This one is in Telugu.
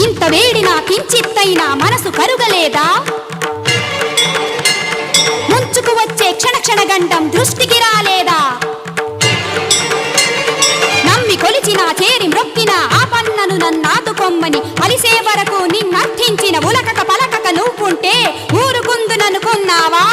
ఇంత వేడినా కించిత్తైనా మనసు కరుగలేదా? ముంచుకు వచ్చే క్షణ క్షణ గండం దృష్టికి రాలేదా? నమ్మి కొలిచిన చేరి మ్రొక్కిన ఆ పన్నను నన్నాదుకొమ్మని అలిసే వరకు నిన్నర్థించిన ఉలకక పలకక నువ్వుంటే ఊరుకుందుననుకున్నావా?